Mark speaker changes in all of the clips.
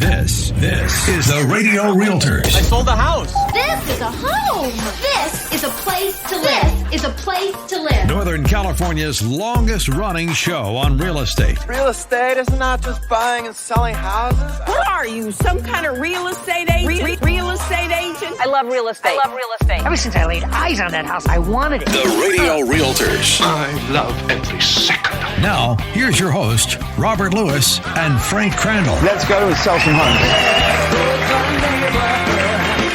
Speaker 1: This is the Radio Realtors.
Speaker 2: I sold a house.
Speaker 3: This is a home. This is a place to live. This is a place to live.
Speaker 1: Northern California's longest running show on real estate.
Speaker 4: Real estate is not just buying and selling houses.
Speaker 5: What are you, some kind of real estate agent? Real estate agent?
Speaker 6: I love real estate.
Speaker 7: Ever since I laid eyes on that house, I wanted it.
Speaker 1: The Radio Realtors.
Speaker 8: I love every second.
Speaker 1: Now, here's your host, Robert Lewis and Frank Crandall.
Speaker 9: Let's go and sell some homes.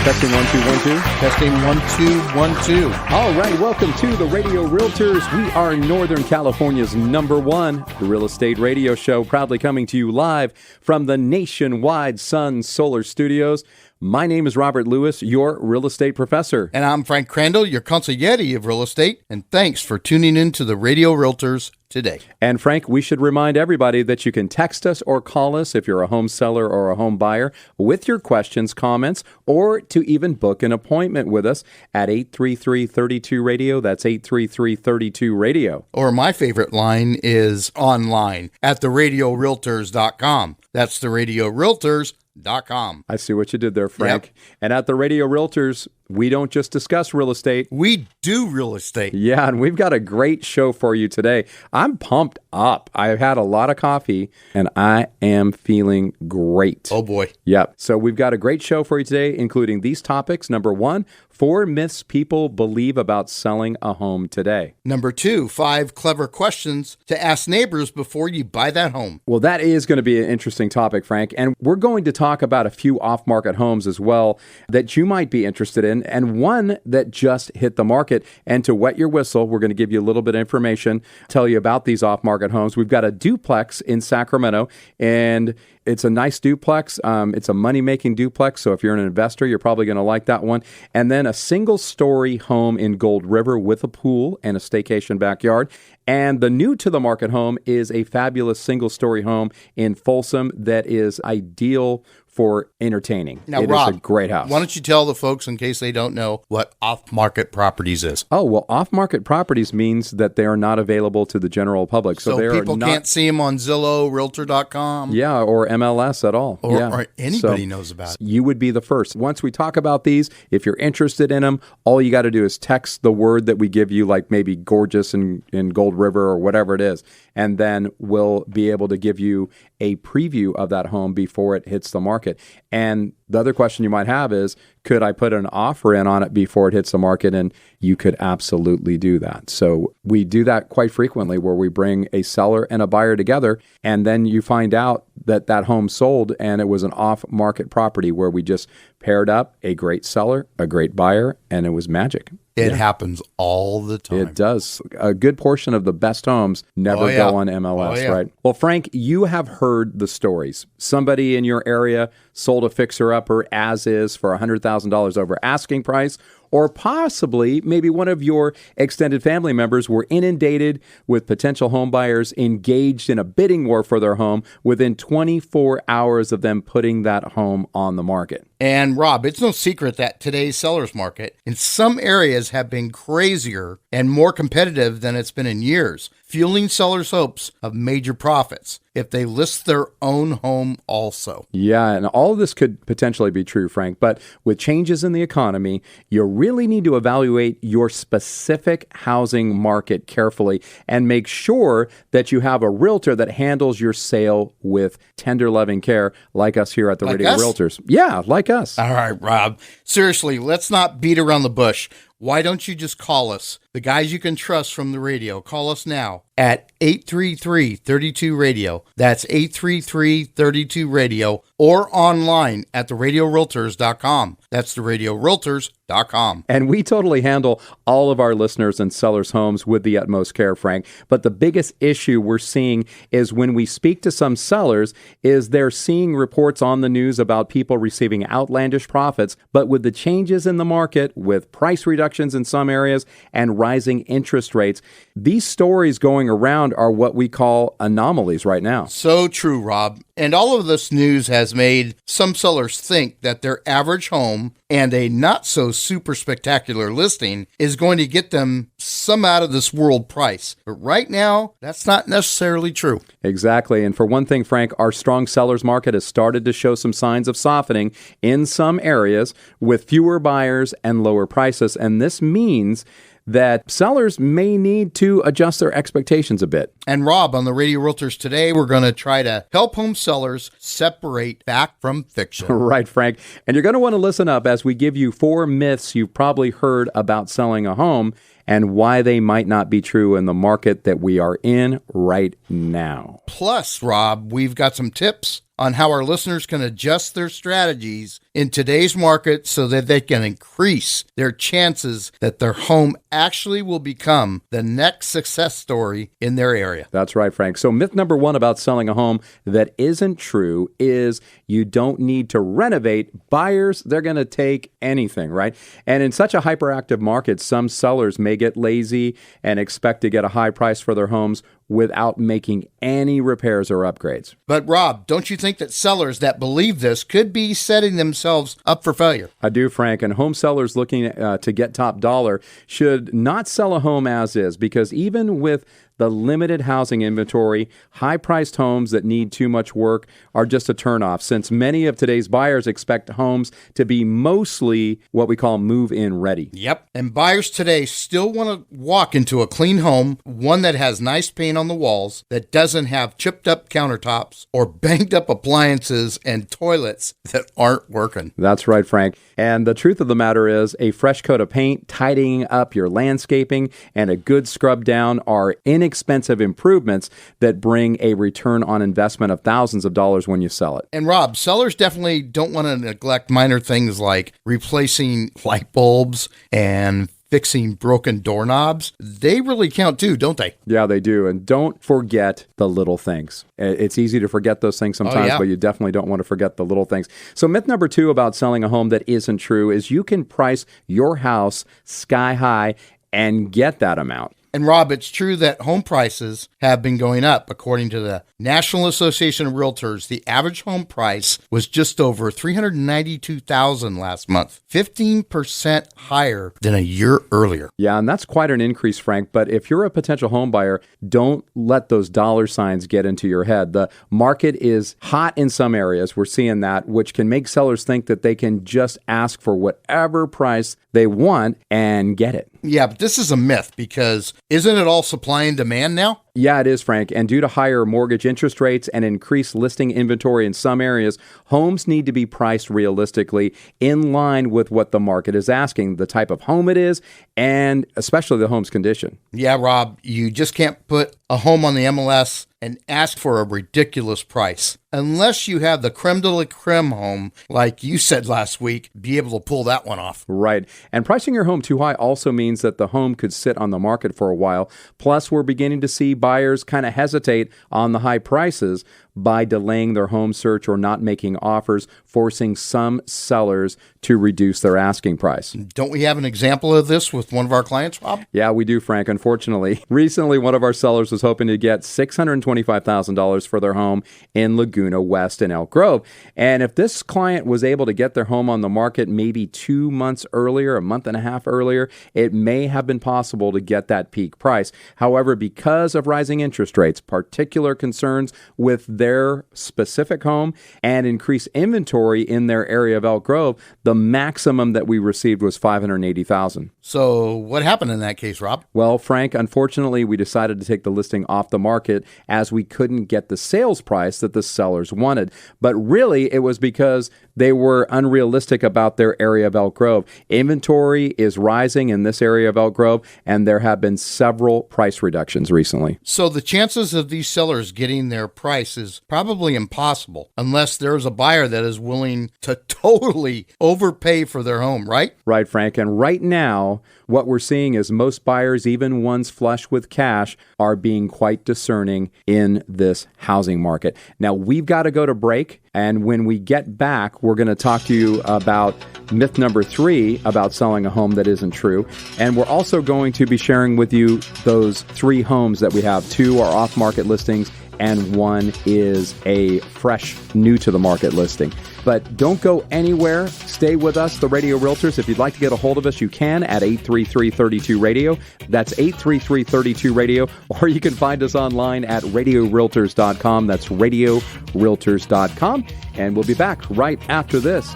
Speaker 9: Testing 1 2 1 2. Testing 1 2 1 2. All right, welcome to the Radio Realtors. We are Northern California's #1, the real estate radio show, proudly coming to you live from the nationwide Sun Solar Studios. My name is Robert Lewis, your real estate professor.
Speaker 10: And I'm Frank Crandall, your consigliere of real estate. And thanks for tuning in to the Radio Realtors today.
Speaker 9: And Frank, we should remind everybody that you can text us or call us if you're a home seller or a home buyer with your questions, comments, or to even book an appointment with us at 833-32-RADIO. That's 833-32-RADIO.
Speaker 10: Or my favorite line is online at theradiorealtors.com. That's theradiorealtors.com.
Speaker 9: I see what you did there, Frank. Yep. And at the Radio Realtors, we don't just discuss real estate.
Speaker 10: We do real estate.
Speaker 9: Yeah, and we've got a great show for you today. I'm pumped up. I've had a lot of coffee, and I am feeling great.
Speaker 10: Oh, boy.
Speaker 9: Yep. So we've got a great show for you today, including these topics. Number 1, 4 myths people believe about selling a home today.
Speaker 10: Number 2, 5 clever questions to ask neighbors before you buy that home.
Speaker 9: Well, that is going to be an interesting topic, Frank. And we're going to talk about a few off-market homes as well that you might be interested in, and one that just hit the market. And to wet your whistle, we're going to give you a little bit of information, tell you about these off-market homes. We've got a duplex in Sacramento, and it's a nice duplex. It's a money-making duplex, so if you're an investor, you're probably going to like that one. And then a single-story home in Gold River with a pool and a staycation backyard. And the new to the market home is a fabulous single-story home in Folsom that is ideal for entertaining.
Speaker 10: Now,
Speaker 9: it
Speaker 10: Rob,
Speaker 9: is a great house.
Speaker 10: Why don't you tell the folks, in case they don't know, what off-market properties is?
Speaker 9: Oh, well, off-market properties means that they are not available to the general public.
Speaker 10: So people can't see them on Zillow, Realtor.com?
Speaker 9: Yeah, or MLS at all.
Speaker 10: Or anybody knows about it.
Speaker 9: You would be the first. Once we talk about these, if you're interested in them, all you got to do is text the word that we give you, like maybe gorgeous in Gold River or whatever it is, and then we'll be able to give you a preview of that home before it hits the market. And the other question you might have is, could I put an offer in on it before it hits the market? And you could absolutely do that. So we do that quite frequently, where we bring a seller and a buyer together, and then you find out that that home sold and it was an off-market property where we just paired up a great seller, a great buyer, and it was magic.
Speaker 10: It happens all the time.
Speaker 9: It does. A good portion of the best homes never go on MLS, right? Well, Frank, you have heard the stories. Somebody in your area sold a fixer-upper as is for $100,000 over asking price, or possibly maybe one of your extended family members were inundated with potential home buyers engaged in a bidding war for their home within 24 hours of them putting that home on the market.
Speaker 10: And Rob, it's no secret that today's seller's market in some areas have been crazier and more competitive than it's been in years, fueling sellers' hopes of major profits if they list their own home also.
Speaker 9: Yeah, and all of this could potentially be true, Frank, but with changes in the economy, you really need to evaluate your specific housing market carefully and make sure that you have a realtor that handles your sale with tender, loving care, like us here at the Radio Realtors. Yeah, like us.
Speaker 10: All right, Rob. Seriously, let's not beat around the bush. Why don't you just call us, the guys you can trust from the radio? Call us now at 833-32-RADIO. That's 833-32-RADIO, or online at theradiorealtors.com. That's theradiorealtors.com.
Speaker 9: And we totally handle all of our listeners and sellers' homes with the utmost care, Frank. But the biggest issue we're seeing is when we speak to some sellers is they're seeing reports on the news about people receiving outlandish profits, but with the changes in the market, with price reductions in some areas and rising interest rates, these stories going around are what we call anomalies right now.
Speaker 10: So true, Rob. And all of this news has made some sellers think that their average home and a not so super spectacular listing is going to get them some out of this world price. But right now, that's not necessarily true.
Speaker 9: Exactly. And for one thing, Frank, our strong sellers market has started to show some signs of softening in some areas with fewer buyers and lower prices. And this means that sellers may need to adjust their expectations a bit.
Speaker 10: And Rob, on the Radio Realtors today, we're going to try to help home sellers separate fact from fiction.
Speaker 9: Right, Frank. And you're going to want to listen up as we give you 4 myths you've probably heard about selling a home and why they might not be true in the market that we are in right now.
Speaker 10: Plus, Rob, we've got some tips on how our listeners can adjust their strategies in today's market so that they can increase their chances that their home actually will become the next success story in their area.
Speaker 9: That's right, Frank. So myth number 1 about selling a home that isn't true is you don't need to renovate. Buyers, they're going to take anything, right? And in such a hyperactive market, some sellers may get lazy and expect to get a high price for their homes without making any repairs or upgrades.
Speaker 10: But Rob, don't you think that sellers that believe this could be setting themselves up for failure?
Speaker 9: I do, Frank. And home sellers looking to get top dollar should not sell a home as is, because even with the limited housing inventory, high-priced homes that need too much work are just a turnoff, since many of today's buyers expect homes to be mostly what we call move-in ready.
Speaker 10: Yep. And buyers today still want to walk into a clean home, one that has nice paint on the walls, that doesn't have chipped-up countertops or banged-up appliances and toilets that aren't working.
Speaker 9: That's right, Frank. And the truth of the matter is, a fresh coat of paint, tidying up your landscaping, and a good scrub down are inexpensive improvements that bring a return on investment of thousands of dollars when you sell it.
Speaker 10: And Rob, sellers definitely don't want to neglect minor things like replacing light bulbs and fixing broken doorknobs. They really count too, don't they?
Speaker 9: Yeah, they do. And don't forget the little things. It's easy to forget those things sometimes, but you definitely don't want to forget the little things. So myth number 2 about selling a home that isn't true is you can price your house sky high and get that amount.
Speaker 10: And Rob, it's true that home prices have been going up. According to the National Association of Realtors, the average home price was just over $392,000 last month, 15% higher than a year earlier.
Speaker 9: Yeah, and that's quite an increase, Frank. But if you're a potential home buyer, don't let those dollar signs get into your head. The market is hot in some areas. We're seeing that, which can make sellers think that they can just ask for whatever price they want and get it.
Speaker 10: Yeah, but this is a myth, because isn't it all supply and demand now?
Speaker 9: Yeah, it is, Frank. And due to higher mortgage interest rates and increased listing inventory in some areas, homes need to be priced realistically in line with what the market is asking, the type of home it is, and especially the home's condition.
Speaker 10: Yeah, Rob, you just can't put a home on the MLS and ask for a ridiculous price. Unless you have the creme de la creme home, like you said last week, be able to pull that one off.
Speaker 9: Right. And pricing your home too high also means that the home could sit on the market for a while. Plus, we're beginning to see buyers kind of hesitate on the high prices by delaying their home search or not making offers, forcing some sellers to reduce their asking price.
Speaker 10: Don't we have an example of this with one of our clients, Rob?
Speaker 9: Yeah, we do, Frank, unfortunately. Recently, one of our sellers was hoping to get $625,000 for their home in Laguna West in Elk Grove. And if this client was able to get their home on the market maybe 2 months earlier, a month and a half earlier, it may have been possible to get that peak price. However, because of rising interest rates, particular concerns with their specific home, and increased inventory in their area of Elk Grove, the maximum that we received was $580,000.
Speaker 10: So what happened in that case, Rob?
Speaker 9: Well, Frank, unfortunately, we decided to take the listing off the market as we couldn't get the sales price that the sellers wanted. But really, it was because they were unrealistic about their area of Elk Grove. Inventory is rising in this area of Elk Grove, and there have been several price reductions recently.
Speaker 10: So the chances of these sellers getting their price is probably impossible unless there's a buyer that is willing to totally overpay for their home, right?
Speaker 9: Right, Frank. And right now, what we're seeing is most buyers, even ones flush with cash, are being quite discerning in this housing market. Now, we've got to go to break. And when we get back, we're going to talk to you about myth number 3 about selling a home that isn't true. And we're also going to be sharing with you those 3 homes that we have. 2 are off-market listings and one is a fresh, new to the market listing. But don't go anywhere. Stay with us, the Radio Realtors. If you'd like to get a hold of us, you can at 833-32-RADIO. That's 833-32-RADIO. Or you can find us online at radiorealtors.com. That's radiorealtors.com. And we'll be back right after this.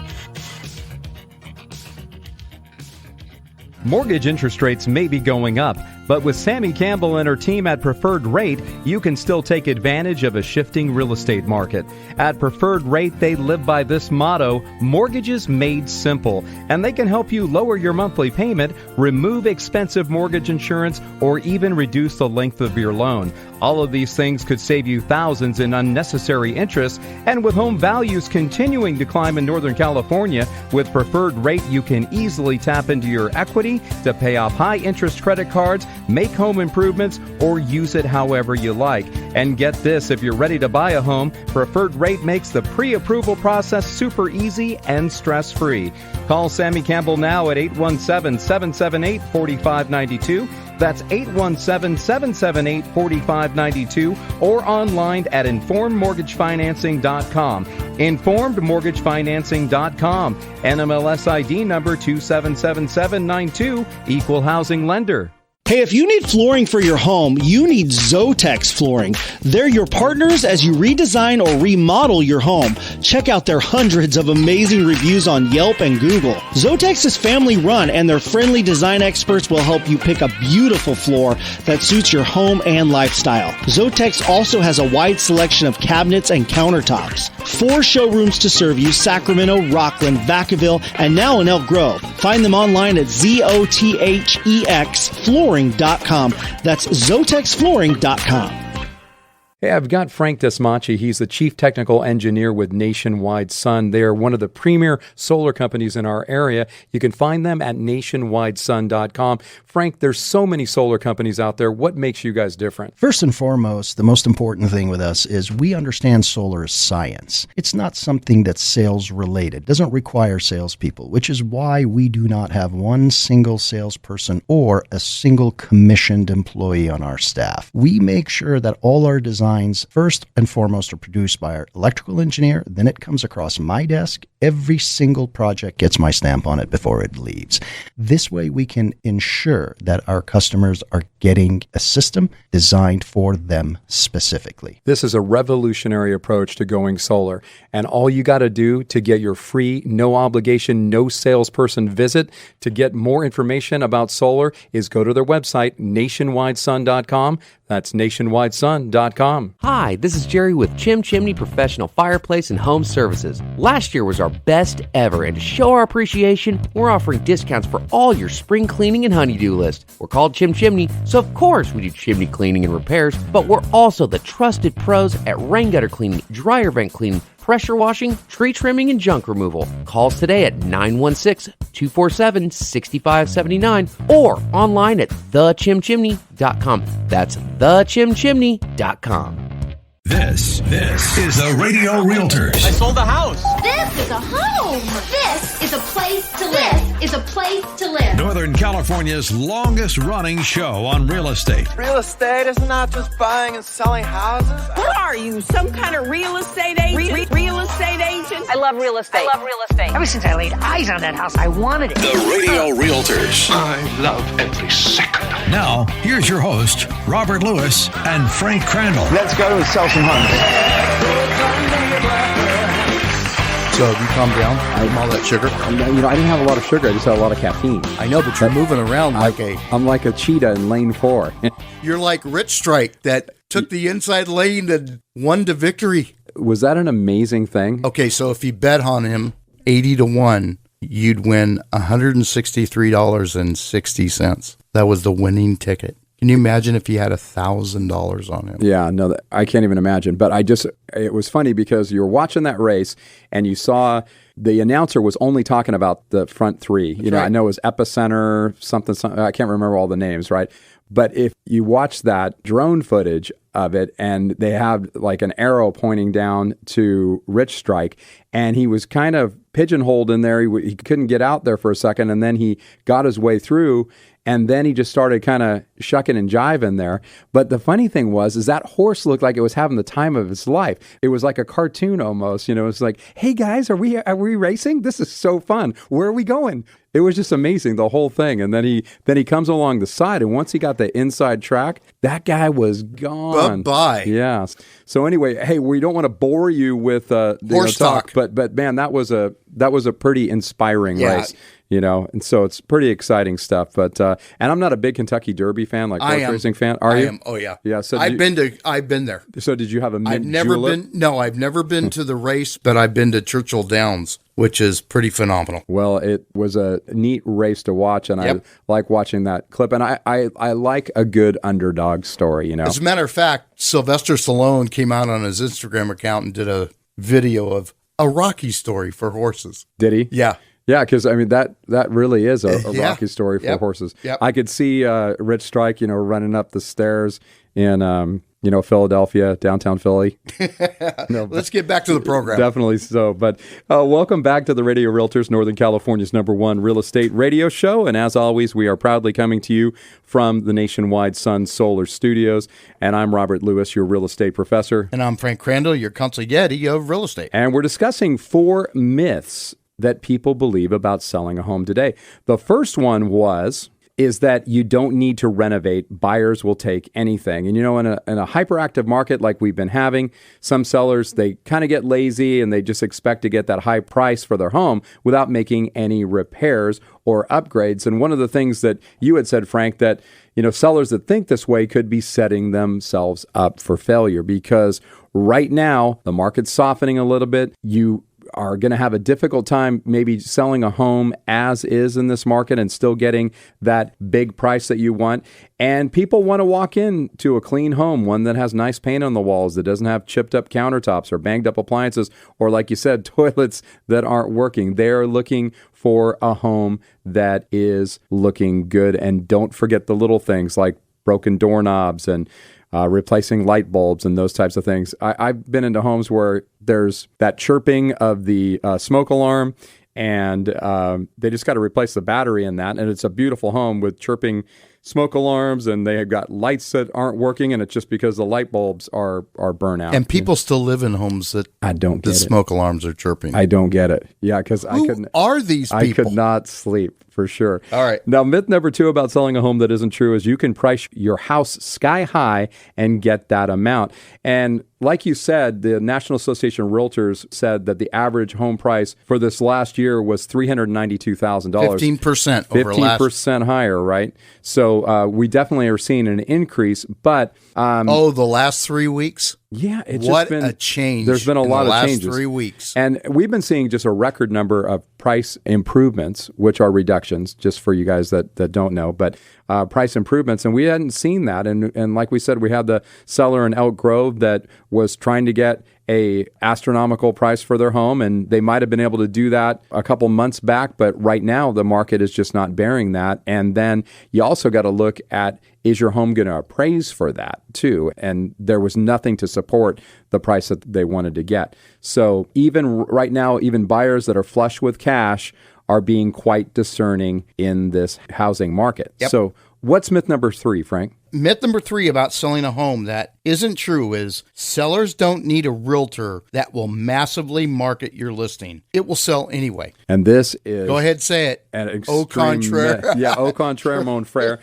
Speaker 9: Mortgage interest rates may be going up, but with Sammy Campbell and her team at Preferred Rate, you can still take advantage of a shifting real estate market. At Preferred Rate, they live by this motto, mortgages made simple, and they can help you lower your monthly payment, remove expensive mortgage insurance, or even reduce the length of your loan. All of these things could save you thousands in unnecessary interest, and with home values continuing to climb in Northern California, with Preferred Rate, you can easily tap into your equity to pay off high-interest credit cards, make home improvements, or use it however you like. And get this, if you're ready to buy a home, Preferred Rate makes the pre-approval process super easy and stress-free. Call Sammy Campbell now at 817-778-4592. That's 817-778-4592 or online at informedmortgagefinancing.com. informedmortgagefinancing.com. NMLS ID number 277792, Equal Housing Lender.
Speaker 2: Hey, if you need flooring for your home, you need Zotex Flooring. They're your partners as you redesign or remodel your home. Check out their hundreds of amazing reviews on Yelp and Google. Zotex is family run, and their friendly design experts will help you pick a beautiful floor that suits your home and lifestyle. Zotex also has a wide selection of cabinets and countertops. 4 showrooms to serve you: Sacramento, Rockland, Vacaville, and now in Elk Grove. Find them online at ZOTHEXflooring.com. That's ZotexFlooring.com.
Speaker 9: Hey, I've got Frank Desmachi. He's the Chief Technical Engineer with Nationwide Sun. They're one of the premier solar companies in our area. You can find them at nationwidesun.com. Frank, there's so many solar companies out there. What makes you guys different?
Speaker 6: First and foremost, the most important thing with us is we understand solar is science. It's not something that's sales related. It doesn't require salespeople, which is why we do not have one single salesperson or a single commissioned employee on our staff. We make sure that all our designs, first and foremost, are produced by our electrical engineer. Then it comes across my desk. Every single project gets my stamp on it before it leaves. This way we can ensure that our customers are getting a system designed for them specifically.
Speaker 9: This is a revolutionary approach to going solar. And all you got to do to get your free, no obligation, no salesperson visit to get more information about solar is go to their website, nationwidesun.com. That's nationwidesun.com.
Speaker 11: Hi, this is Jerry with Chim Chimney Professional Fireplace and Home Services. Last year was our best ever, and to show our appreciation, we're offering discounts for all your spring cleaning and honeydew list. We're called Chim Chimney, so of course we do chimney cleaning and repairs, but we're also the trusted pros at rain gutter cleaning, dryer vent cleaning, pressure washing, tree trimming, and junk removal. Call us today at 916-247-6579 or online at thechimchimney.com. That's thechimchimney.com.
Speaker 1: This is the Radio Realtors.
Speaker 4: I sold the house.
Speaker 3: This is a home. This is a place to live. This is a place to live.
Speaker 1: Northern California's longest running show on real estate.
Speaker 4: Real estate is not just buying and selling houses.
Speaker 5: What are you, some kind of real estate agent? Real estate agent?
Speaker 7: I love real estate. Ever since I laid eyes on that house, I wanted it.
Speaker 8: The Radio Realtors. I love every second.
Speaker 1: Now, here's your host, Robert Lewis and Frank Crandall.
Speaker 4: Let's go and sell some homes.
Speaker 10: So have you calmed down from all that sugar?
Speaker 9: I didn't have a lot of sugar. I just had a lot of caffeine.
Speaker 10: I know, but you're moving around
Speaker 9: I'm like a cheetah in lane 4.
Speaker 10: You're like Rich Strike that took the inside lane and won to victory.
Speaker 9: Was that an amazing thing?
Speaker 10: Okay, so if you bet on him 80-1, you'd win $163.60. That was the winning ticket. Can you imagine if you had $1,000 on him?
Speaker 9: Yeah, no, I can't even imagine. But it was funny because you were watching that race and you saw the announcer was only talking about the front 3.
Speaker 10: That's right.
Speaker 9: I know it was Epicenter, something, I can't remember all the names, right? But if you watch that drone footage of it and they have like an arrow pointing down to Rich Strike and he was kind of pigeonholed in there. He couldn't get out there for a second and then he got his way through And then he just started kind of shucking and jiving there. But the funny thing is that horse looked like it was having the time of its life. It was like a cartoon almost. It's like, hey guys, are we racing? This is so fun. Where are we going? It was just amazing, the whole thing. And then he comes along the side, and once he got the inside track, that guy was gone.
Speaker 10: Bye-bye.
Speaker 9: Yeah. So anyway, hey, we don't want to bore you with
Speaker 10: horse talk,
Speaker 9: but man, that was a pretty inspiring race. And so it's pretty exciting stuff. But and I'm not a big Kentucky Derby fan, like horse racing fan. Are you?
Speaker 10: I am. Oh yeah.
Speaker 9: Yeah. So
Speaker 10: I've been there.
Speaker 9: So did you have a mint
Speaker 10: I've never been to the race, but I've been to Churchill Downs, which is pretty phenomenal.
Speaker 9: Well, it was a neat race to watch, and I like watching that clip. And I like a good underdog story,
Speaker 10: As a matter of fact, Sylvester Stallone came out on his Instagram account and did a video of a Rocky story for horses.
Speaker 9: Did he?
Speaker 10: Yeah.
Speaker 9: Yeah, because I mean that really is a Rocky story for horses.
Speaker 10: Yep.
Speaker 9: I could see Rich Strike, running up the stairs in Philadelphia, downtown Philly.
Speaker 10: Let's get back to the program.
Speaker 9: Definitely so. But welcome back to the Radio Realtors, Northern California's #1 real estate radio show. And as always, we are proudly coming to you from the nationwide Sun Solar Studios. And I'm Robert Lewis, your real estate professor.
Speaker 10: And I'm Frank Crandall, your consigliere of real estate.
Speaker 9: And we're discussing 4 myths that people believe about selling a home today. The first one is that you don't need to renovate. Buyers will take anything. And in a hyperactive market like we've been having, some sellers, they kind of get lazy and they just expect to get that high price for their home without making any repairs or upgrades. And one of the things that you had said, Frank, that sellers that think this way could be setting themselves up for failure, because right now the market's softening a little bit. You are going to have a difficult time maybe selling a home as is in this market and still getting that big price that you want. And people want to walk into a clean home, one that has nice paint on the walls, that doesn't have chipped up countertops or banged up appliances, or like you said, toilets that aren't working. They're looking for a home that is looking good. And don't forget the little things like broken doorknobs and replacing light bulbs and those types of things. I've been into homes where there's that chirping of the smoke alarm, and they just got to replace the battery in that. And it's a beautiful home with chirping smoke alarms, and they have got lights that aren't working, and it's just because the light bulbs are burnt out.
Speaker 10: And people still live in homes that
Speaker 9: I don't get
Speaker 10: the smoke alarms are chirping.
Speaker 9: I don't get it. Yeah, because I couldn't.
Speaker 10: Who are these people?
Speaker 9: I could not sleep. For sure.
Speaker 10: All right.
Speaker 9: Now, myth number 2 about selling a home that isn't true is you can price your house sky high and get that amount. And like you said, the National Association of Realtors said that the average home price for this last year was $392,000.
Speaker 10: 15% over last.
Speaker 9: 15% higher, right? So we definitely are seeing an increase, but...
Speaker 10: the last 3 weeks?
Speaker 9: Yeah, it's
Speaker 10: what
Speaker 9: just been
Speaker 10: a change.
Speaker 9: There's been a lot of changes.
Speaker 10: Last 3 weeks.
Speaker 9: And we've been seeing just a record number of price improvements, which are reductions, just for you guys that don't know, but price improvements. And we hadn't seen that. And like we said, we had the seller in Elk Grove that was trying to get a astronomical price for their home, and they might have been able to do that a couple months back, but right now the market is just not bearing that. And then you also got to look at, is your home going to appraise for that too? And there was nothing to support the price that they wanted to get. So even right now, even buyers that are flush with cash are being quite discerning in this housing market.
Speaker 10: Yep.
Speaker 9: So what's myth number 3, Frank?
Speaker 10: Myth number 3 about selling a home that isn't true is sellers don't need a realtor that will massively market your listing. It will sell anyway.
Speaker 9: And this is...
Speaker 10: Go ahead, say it.
Speaker 9: Au contraire. Yeah, au contraire, mon frere.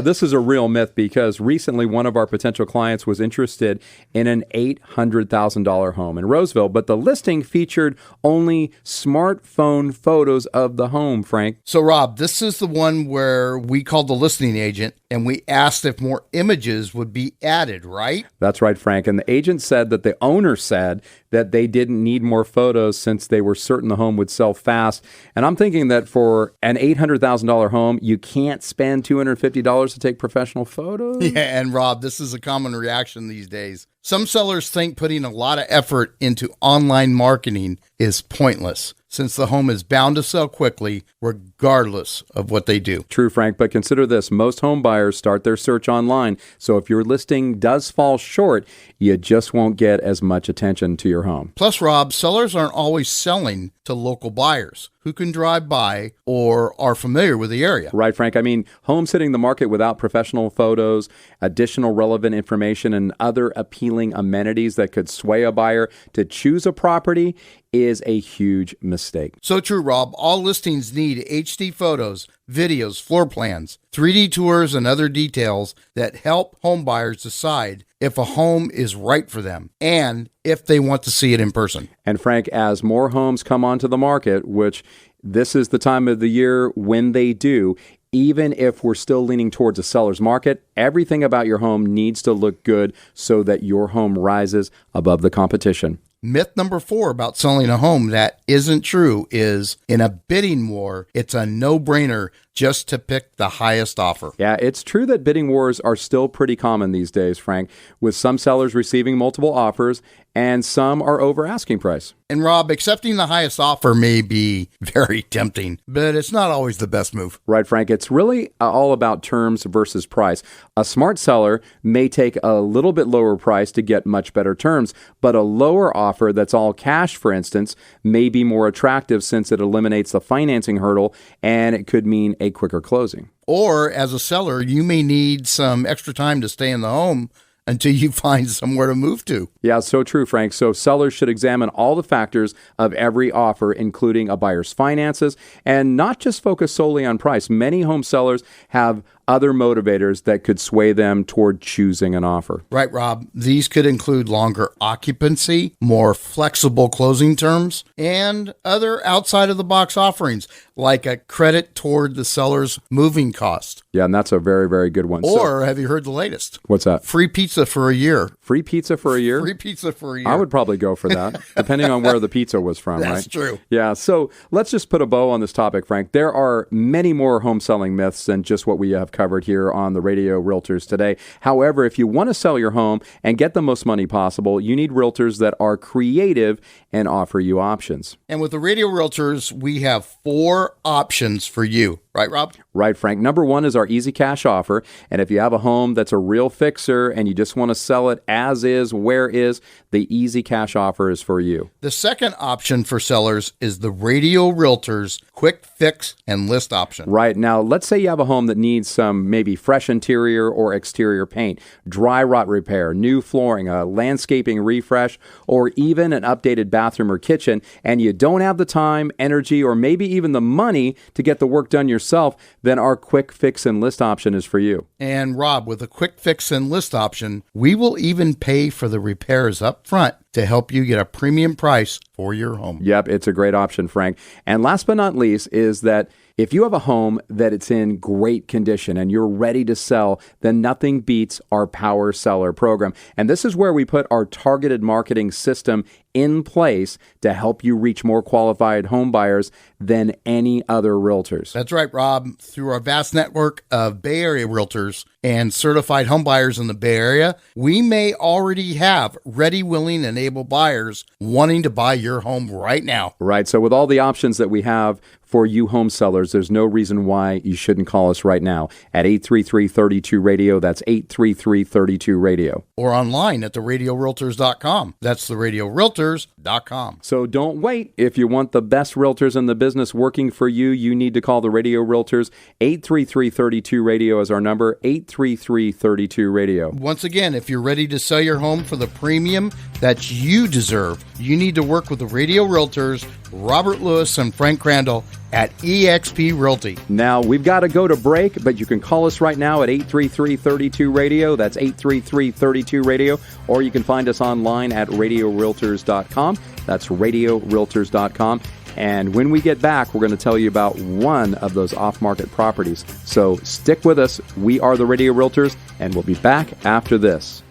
Speaker 9: This is a real myth because recently one of our potential clients was interested in an $800,000 home in Roseville, but the listing featured only smartphone photos of the home, Frank.
Speaker 10: So, Rob, this is the one where we called the listing agent and we asked if more images would be added, right?
Speaker 9: That's right, Frank. And the agent said that the owner said that they didn't need more photos since they were certain the home would sell fast. And I'm thinking that for an $800,000 home, you can't spend $250 to take professional photos.
Speaker 10: Yeah, and Rob, this is a common reaction these days. Some sellers think putting a lot of effort into online marketing is pointless, since the home is bound to sell quickly regardless of what they do.
Speaker 9: True, Frank, but consider this. Most home buyers start their search online, so if your listing does fall short, you just won't get as much attention to your home.
Speaker 10: Plus, Rob, sellers aren't always selling to local buyers who can drive by or are familiar with the area.
Speaker 9: Right, Frank. I mean, homes hitting the market without professional photos, additional relevant information, and other appealing amenities that could sway a buyer to choose a property is a huge mistake.
Speaker 10: So true, Rob. All listings need HD photos, videos, floor plans, 3D tours, and other details that help home buyers decide if a home is right for them and if they want to see it in person.
Speaker 9: And Frank, as more homes come onto the market, which this is the time of the year when they do, even if we're still leaning towards a seller's market, everything about your home needs to look good so that your home rises above the competition.
Speaker 10: Myth number 4 about selling a home that isn't true is in a bidding war, it's a no-brainer just to pick the highest offer.
Speaker 9: Yeah, it's true that bidding wars are still pretty common these days, Frank, with some sellers receiving multiple offers and some are over asking price.
Speaker 10: And Rob, accepting the highest offer may be very tempting, but it's not always the best move.
Speaker 9: Right, Frank. It's really all about terms versus price. A smart seller may take a little bit lower price to get much better terms, but a lower offer that's all cash, for instance, may be more attractive since it eliminates the financing hurdle and it could mean a quicker closing.
Speaker 10: Or as a seller, you may need some extra time to stay in the home until you find somewhere to move to.
Speaker 9: Yeah, so true, Frank. So sellers should examine all the factors of every offer, including a buyer's finances, and not just focus solely on price. Many home sellers have other motivators that could sway them toward choosing an offer.
Speaker 10: Right, Rob. These could include longer occupancy, more flexible closing terms, and other outside-of-the-box offerings, like a credit toward the seller's moving cost.
Speaker 9: Yeah, and that's a very, very good one.
Speaker 10: Or have you heard the latest?
Speaker 9: What's that?
Speaker 10: Free pizza for a year.
Speaker 9: Free pizza for a year?
Speaker 10: Free pizza for a year.
Speaker 9: I would probably go for that, depending on where the pizza was from, right?
Speaker 10: That's true.
Speaker 9: Yeah, so let's just put a bow on this topic, Frank. There are many more home selling myths than just what we have covered here on the Radio Realtors today. However, if you want to sell your home and get the most money possible, you need realtors that are creative and offer you options.
Speaker 10: And with the Radio Realtors, we have 4 options for you. Right, Rob?
Speaker 9: Right, Frank. Number 1 is our easy cash offer. And if you have a home that's a real fixer and you just want to sell it as is, where is, the easy cash offer is for you.
Speaker 10: The second option for sellers is the Radio Realtors quick fix and list option.
Speaker 9: Right. Now, let's say you have a home that needs some maybe fresh interior or exterior paint, dry rot repair, new flooring, a landscaping refresh, or even an updated bathroom or kitchen, and you don't have the time, energy, or maybe even the money to get the work done yourself, then our quick fix and list option is for you.
Speaker 10: And Rob, with a quick fix and list option, we will even pay for the repairs up front to help you get a premium price for your home.
Speaker 9: Yep, it's a great option, Frank. And last but not least is that if you have a home that it's in great condition and you're ready to sell, then nothing beats our Power Seller program. And this is where we put our targeted marketing system in place to help you reach more qualified home buyers than any other realtors.
Speaker 10: That's right, Rob. Through our vast network of Bay Area realtors and certified home buyers in the Bay Area, we may already have ready, willing, and able buyers wanting to buy your home right now.
Speaker 9: Right. So with all the options that we have for you home sellers, there's no reason why you shouldn't call us right now at 833-32-RADIO. That's 833-32-RADIO.
Speaker 10: Or online at theradiorealtors.com. That's theradiorealtors.com.
Speaker 9: So don't wait. If you want the best realtors in the business working for you, you need to call the Radio Realtors. 833-32-RADIO is our number, 833-32-RADIO.
Speaker 10: Once again, if you're ready to sell your home for the premium that you deserve, you need to work with the Radio Realtors, Robert Lewis and Frank Crandall at eXp Realty.
Speaker 9: Now, we've got to go to break, but you can call us right now at 833-32-RADIO. That's 833-32-RADIO. Or you can find us online at radiorealtors.com. That's radiorealtors.com. And when we get back, we're going to tell you about one of those off-market properties. So stick with us. We are the Radio Realtors, and we'll be back after this.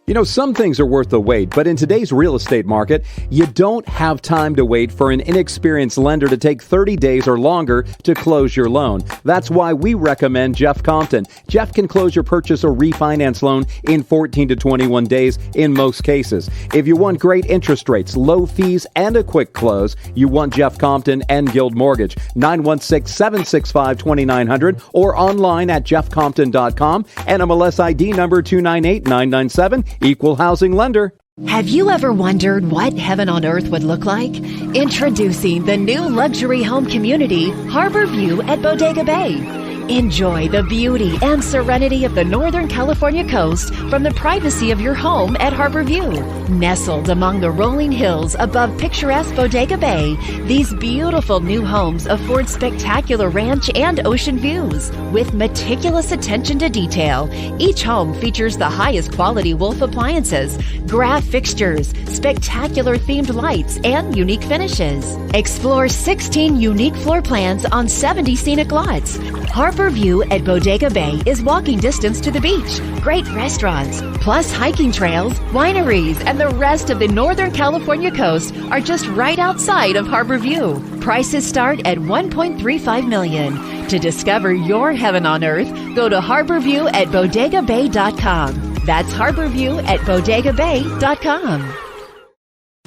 Speaker 9: You know, some things are worth the wait, but in today's real estate market, you don't have time to wait for an inexperienced lender to take 30 days or longer to close your loan. That's why we recommend Jeff Compton. Jeff can close your purchase or refinance loan in 14 to 21 days in most cases. If you want great interest rates, low fees, and a quick close, you want Jeff Compton and Guild Mortgage. 916-765-2900 or online at jeffcompton.com. NMLS ID number 298997. Equal housing lender.
Speaker 12: Have you ever wondered what heaven on earth would look like? Introducing the new luxury home community, Harbor View at Bodega Bay. Enjoy the beauty and serenity of the Northern California coast from the privacy of your home at Harbor View. Nestled among the rolling hills above picturesque Bodega Bay, these beautiful new homes afford spectacular ranch and ocean views. With meticulous attention to detail, each home features the highest quality Wolf appliances, graph fixtures, spectacular themed lights, and unique finishes. Explore 16 unique floor plans on 70 scenic lots. Harbor View at Bodega Bay is walking distance to the beach, great restaurants, plus hiking trails, wineries, and the rest of the Northern California coast are just right outside of Harbor View. Prices start at $1.35 million. To discover your heaven on earth, go to harborview at bodegabay.com. That's harborview at bodegabay.com.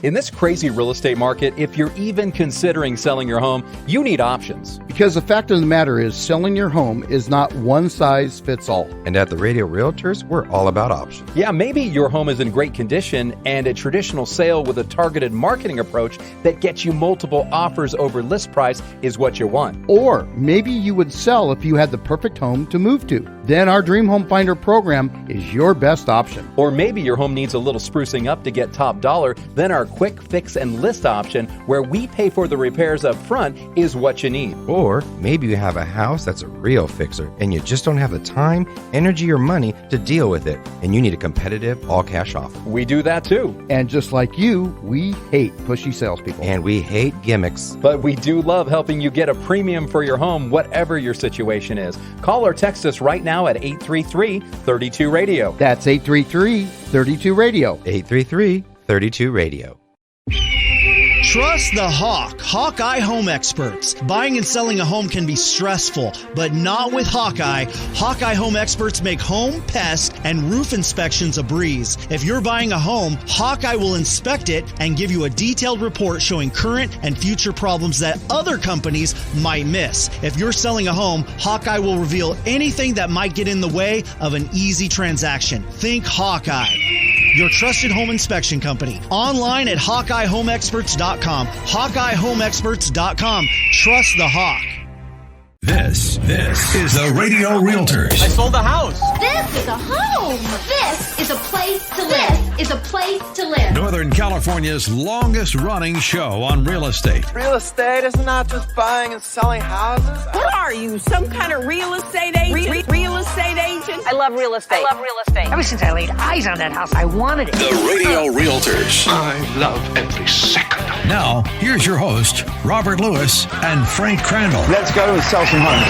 Speaker 9: In this crazy real estate market, if you're even considering selling your home, you need options.
Speaker 10: Because the fact of the matter is, selling your home is not one size fits all.
Speaker 13: And at the Radio Realtors, we're all about options.
Speaker 9: Yeah, maybe your home is in great condition and a traditional sale with a targeted marketing approach that gets you multiple offers over list price is what you want.
Speaker 10: Or maybe you would sell if you had the perfect home to move to. Then our Dream Home Finder program is your best option.
Speaker 9: Or maybe your home needs a little sprucing up to get top dollar. Then our quick fix and list option, where we pay for the repairs up front, is what you need.
Speaker 13: Or maybe you have a house that's a real fixer and you just don't have the time, energy, or money to deal with it, and you need a competitive all-cash offer.
Speaker 9: We do that too.
Speaker 10: And just like you, we hate pushy salespeople.
Speaker 13: And we hate gimmicks.
Speaker 9: But we do love helping you get a premium for your home, whatever your situation is. Call or text us right now at 833-32-RADIO.
Speaker 10: That's 833-32-RADIO.
Speaker 13: 833-32-RADIO.
Speaker 2: Trust the Hawk, Hawkeye Home Experts. Buying and selling a home can be stressful, but not with Hawkeye. Hawkeye Home Experts make home, pest, and roof inspections a breeze. If you're buying a home, Hawkeye will inspect it and give you a detailed report showing current and future problems that other companies might miss. If you're selling a home, Hawkeye will reveal anything that might get in the way of an easy transaction. Think Hawkeye, your trusted home inspection company. Online at HawkeyeHomeExperts.com. HawkeyeHomeExperts.com. Trust the Hawk.
Speaker 1: This is the Radio Realtors.
Speaker 4: I sold a house.
Speaker 3: This is a home. This is a place to live. This is a place to live.
Speaker 1: Northern California's longest running show on real estate.
Speaker 4: Real estate is not just buying and selling houses.
Speaker 5: What are you, some kind of real estate agent? Real estate agent?
Speaker 7: I love real estate. Ever since I laid eyes on that house, I wanted it.
Speaker 8: The Radio Realtors. I love every second.
Speaker 1: Now, here's your host, Robert Lewis and Frank Crandall.
Speaker 4: Let's go and sell some homes.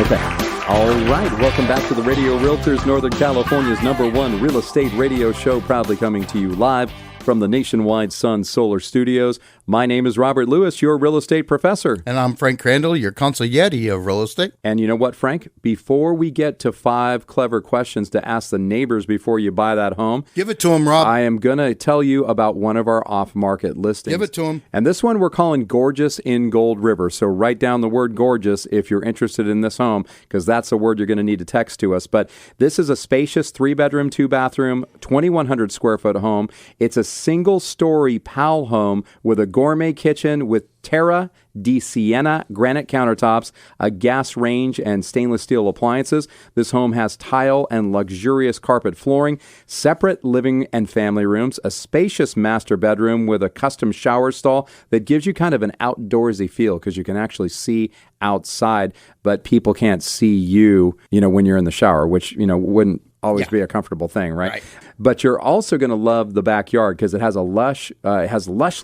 Speaker 9: Okay. All right. Welcome back to the Radio Realtors, Northern California's #1 real estate radio show, proudly coming to you live from the nationwide Sun Solar Studios. My name is Robert Lewis, your real estate professor.
Speaker 10: And I'm Frank Crandall, your consigliere of real estate.
Speaker 9: And you know what, Frank? Before we get to 5 clever questions to ask the neighbors before you buy that home,
Speaker 10: give it to them, Rob.
Speaker 9: I am going to tell you about one of our off-market listings.
Speaker 10: Give it to them.
Speaker 9: And this one we're calling Gorgeous in Gold River. So write down the word gorgeous if you're interested in this home, because that's a word you're going to need to text to us. But this is a spacious 3-bedroom, 2-bathroom, 2,100 square foot home. It's a single-story PAL home with a gourmet kitchen with Terra di Siena granite countertops, a gas range, and stainless steel appliances. This home has tile and luxurious carpet flooring, separate living and family rooms, a spacious master bedroom with a custom shower stall that gives you kind of an outdoorsy feel because you can actually see outside, but people can't see you, when you're in the shower, which, wouldn't always be a comfortable thing, right? But you're also going to love the backyard because it has lush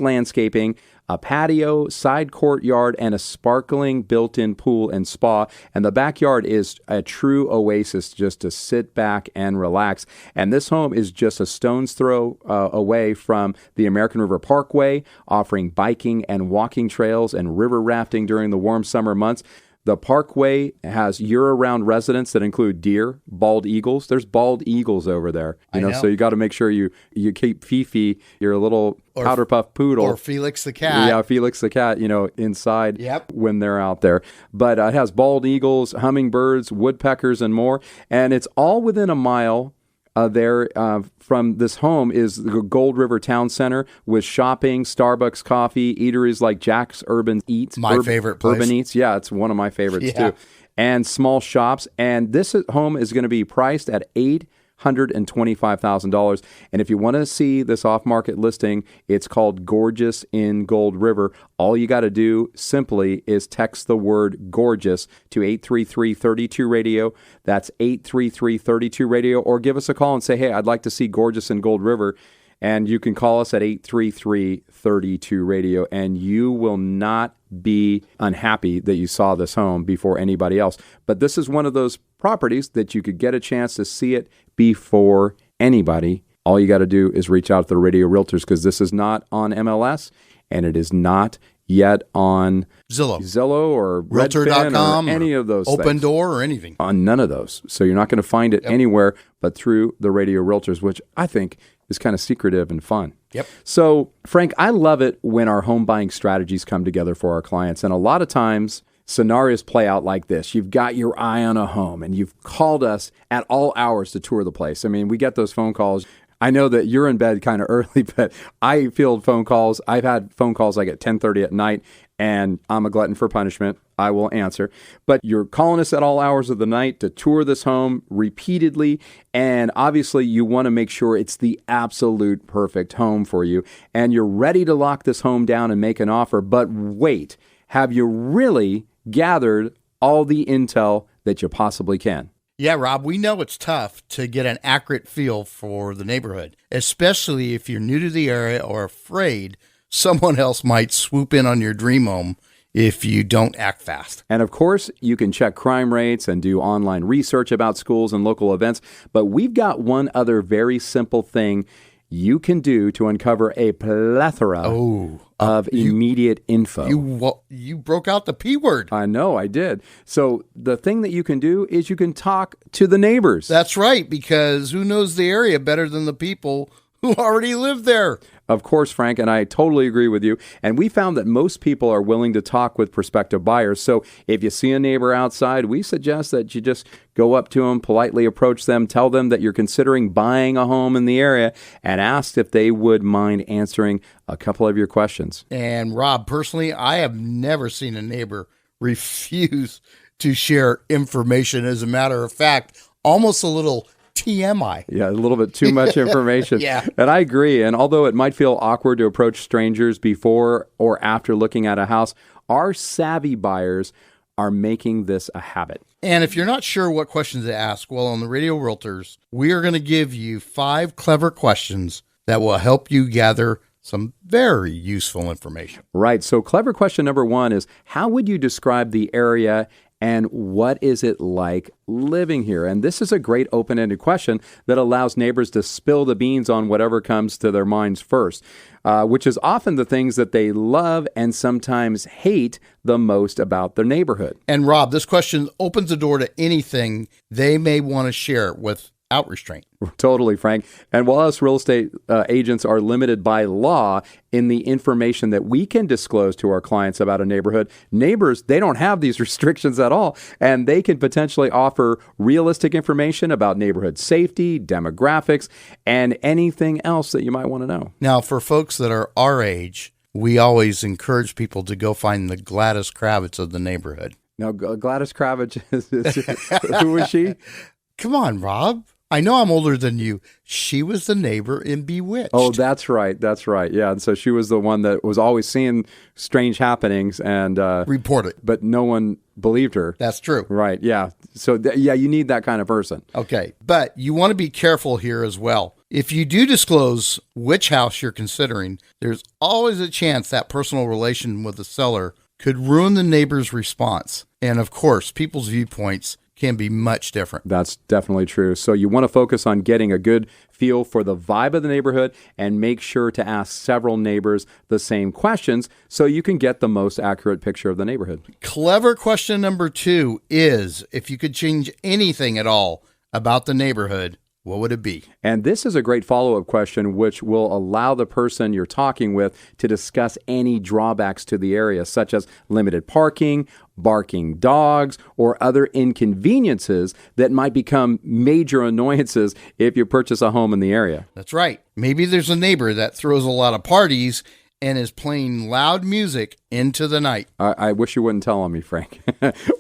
Speaker 9: landscaping, a patio, side courtyard, and a sparkling built-in pool and spa. And the backyard is a true oasis just to sit back and relax. And this home is just a stone's throw away from the American River Parkway, offering biking and walking trails and river rafting during the warm summer months. The Parkway has year-round residents that include deer, bald eagles. There's bald eagles over there, you know. So you got to make sure you keep Fifi, your little powder puff poodle,
Speaker 10: or Felix the cat.
Speaker 9: Yeah, Felix the cat, inside when they're out there. But it has bald eagles, hummingbirds, woodpeckers, and more. And it's all within a mile there from this home is the Gold River Town Center with shopping, Starbucks coffee, eateries like Jack's Urban Eats.
Speaker 10: Favorite place.
Speaker 9: Urban Eats, yeah, it's one of my favorites too. And small shops. And this home is going to be priced at $825,000. And if you want to see this off-market listing, it's called Gorgeous in Gold River. All you got to do simply is text the word gorgeous to 833-32-RADIO. That's 833-32-RADIO. Or give us a call and say, hey, I'd like to see Gorgeous in Gold River. And you can call us at 833-32-RADIO. And you will not be unhappy that you saw this home before anybody else. But this is one of those properties that you could get a chance to see it before anybody. All you got to do is reach out to the Radio Realtors, because this is not on MLS and it is not yet on Zillow or
Speaker 10: Realtor.com
Speaker 9: or any of those
Speaker 10: Open
Speaker 9: things.
Speaker 10: Door or anything.
Speaker 9: On none of those. So you're not going to find it anywhere but through the Radio Realtors, which I think is kind of secretive and fun.
Speaker 10: Yep.
Speaker 9: So, Frank, I love it when our home buying strategies come together for our clients. And a lot of times, scenarios play out like this. You've got your eye on a home and you've called us at all hours to tour the place. I mean, we get those phone calls. I know that you're in bed kind of early, but I field phone calls. I've had phone calls like at 10:30 at night, and I'm a glutton for punishment. I will answer. But you're calling us at all hours of the night to tour this home repeatedly, and obviously you want to make sure it's the absolute perfect home for you, and you're ready to lock this home down and make an offer. But wait, have you really gathered all the intel that you possibly can?
Speaker 10: Yeah, Rob, we know it's tough to get an accurate feel for the neighborhood, especially if you're new to the area or afraid someone else might swoop in on your dream home if you don't act fast.
Speaker 9: And of course, you can check crime rates and do online research about schools and local events, but we've got one other very simple thing you can do to uncover a plethora of immediate info.
Speaker 10: You broke out the P word.
Speaker 9: I know, I did. So the thing that you can do is you can talk to the neighbors.
Speaker 10: That's right, because who knows the area better than the people who already live there?
Speaker 9: Of course, Frank, and I totally agree with you. And we found that most people are willing to talk with prospective buyers. So if you see a neighbor outside, we suggest that you just go up to them, politely approach them, tell them that you're considering buying a home in the area, and ask if they would mind answering a couple of your questions.
Speaker 10: And Rob, personally, I have never seen a neighbor refuse to share information. As a matter of fact, almost a little TMI.
Speaker 9: Yeah, a little bit too much information.
Speaker 10: Yeah.
Speaker 9: And I agree. And although it might feel awkward to approach strangers before or after looking at a house, our savvy buyers are making this a habit.
Speaker 10: And if you're not sure what questions to ask, well, on the Radio Realtors, we are going to give you 5 clever questions that will help you gather some very useful information.
Speaker 9: Right. So clever question number 1 is, how would you describe the area and what is it like living here? And this is a great open-ended question that allows neighbors to spill the beans on whatever comes to their minds first, which is often the things that they love and sometimes hate the most about their neighborhood.
Speaker 10: And Rob, this question opens the door to anything they may want to share without restraint.
Speaker 9: Totally, Frank. And while us real estate agents are limited by law in the information that we can disclose to our clients about a neighborhood, neighbors, they don't have these restrictions at all. And they can potentially offer realistic information about neighborhood safety, demographics, and anything else that you might want to know.
Speaker 10: Now, for folks that are our age, we always encourage people to go find the Gladys Kravitz of the neighborhood.
Speaker 9: Now, Gladys Kravitz, who was she?
Speaker 10: Come on, Rob. I know I'm older than you. She was the neighbor in Bewitched.
Speaker 9: Oh, that's right. That's right. Yeah. And so she was the one that was always seeing strange happenings and
Speaker 10: reported,
Speaker 9: but no one believed her.
Speaker 10: That's true.
Speaker 9: Right. Yeah. So you need that kind of person.
Speaker 10: Okay. But you want to be careful here as well. If you do disclose which house you're considering, there's always a chance that personal relation with the seller could ruin the neighbor's response. And of course, people's viewpoints can be much different.
Speaker 9: That's definitely true. So you want to focus on getting a good feel for the vibe of the neighborhood and make sure to ask several neighbors the same questions so you can get the most accurate picture of the neighborhood.
Speaker 10: Clever question number 2 is, if you could change anything at all about the neighborhood, what would it be?
Speaker 9: And this is a great follow-up question, which will allow the person you're talking with to discuss any drawbacks to the area, such as limited parking, barking dogs, or other inconveniences that might become major annoyances if you purchase a home in the area.
Speaker 10: That's right. Maybe there's a neighbor that throws a lot of parties and is playing loud music into the night.
Speaker 9: I wish you wouldn't tell on me, Frank.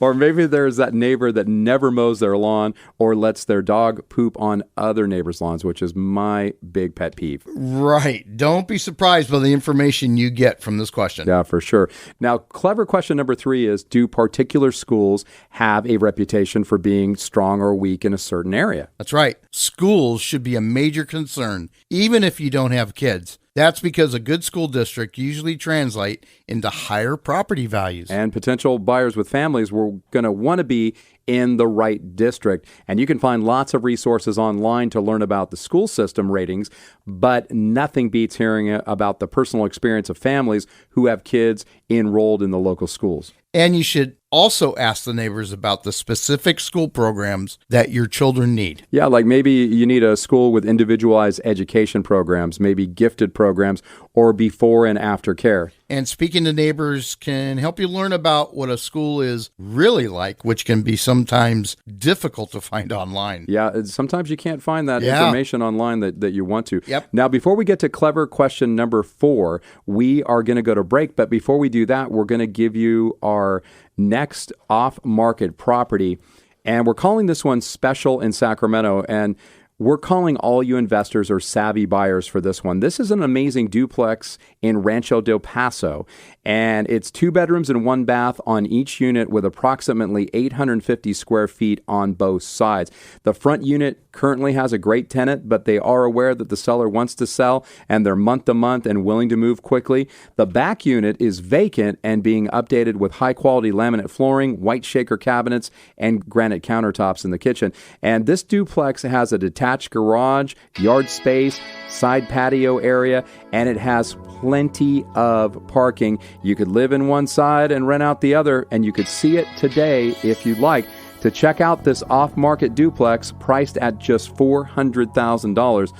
Speaker 9: Or maybe there's that neighbor that never mows their lawn or lets their dog poop on other neighbors' lawns, which is my big pet peeve.
Speaker 10: Right. Don't be surprised by the information you get from this question.
Speaker 9: Yeah, for sure. Now, clever question number 3 is, do particular schools have a reputation for being strong or weak in a certain area?
Speaker 10: That's right. Schools should be a major concern, even if you don't have kids. That's because a good school district usually translate into higher property values.
Speaker 9: And potential buyers with families were going to want to be in the right district. And you can find lots of resources online to learn about the school system ratings, but nothing beats hearing about the personal experience of families who have kids enrolled in the local schools.
Speaker 10: And you should also ask the neighbors about the specific school programs that your children need.
Speaker 9: Yeah, like maybe you need a school with individualized education programs, maybe gifted programs, or before and after care.
Speaker 10: And speaking to neighbors can help you learn about what a school is really like, which can be sometimes difficult to find online.
Speaker 9: Yeah, sometimes you can't find that information online that you want to.
Speaker 10: Yep.
Speaker 9: Now, before we get to clever question number 4, we are going to go to break. But before we do that, we're going to give you our next off-market property. And we're calling this one Special in Sacramento. And we're calling all you investors or savvy buyers for this one. This is an amazing duplex in Rancho Del Paso, and it's 2 bedrooms and 1 bath on each unit with approximately 850 square feet on both sides. The front unit currently has a great tenant, but they are aware that the seller wants to sell and they're month to month and willing to move quickly. The back unit is vacant and being updated with high quality laminate flooring, white shaker cabinets, and granite countertops in the kitchen. And this duplex has a detached garage, yard space, side patio area, and it has plenty of parking. You could live in one side and rent out the other, and you could see it today if you'd like. To check out this off-market duplex priced at just $400,000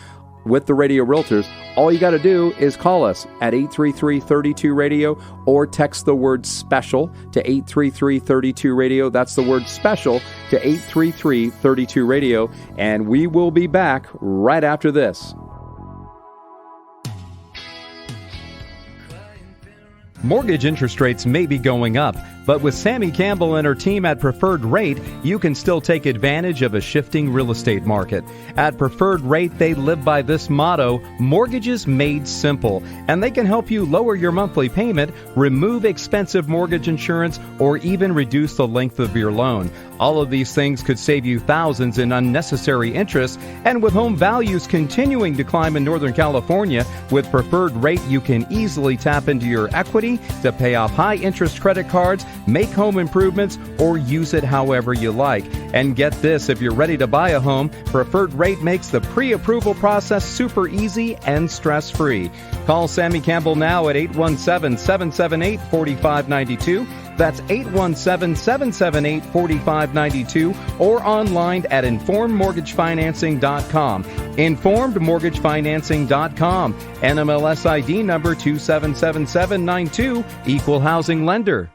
Speaker 9: with the Radio Realtors, all you got to do is call us at 833-32-RADIO or text the word SPECIAL to 833-32-RADIO. That's the word SPECIAL to 833-32-RADIO, and we will be back right after this. Mortgage interest rates may be going up, but with Sammy Campbell and her team at Preferred Rate, you can still take advantage of a shifting real estate market. At Preferred Rate, they live by this motto, mortgages made simple, and they can help you lower your monthly payment, remove expensive mortgage insurance, or even reduce the length of your loan. All of these things could save you thousands in unnecessary interest, and with home values continuing to climb in Northern California, with Preferred Rate, you can easily tap into your equity to pay off high-interest credit cards, make home improvements, or use it however you like. And get this, if you're ready to buy a home, Preferred Rate makes the pre-approval process super easy and stress-free. Call Sammy Campbell now at 817-778-4592. That's 817-778-4592 or online at informedmortgagefinancing.com. informedmortgagefinancing.com. NMLS ID number 277792, Equal Housing Lender.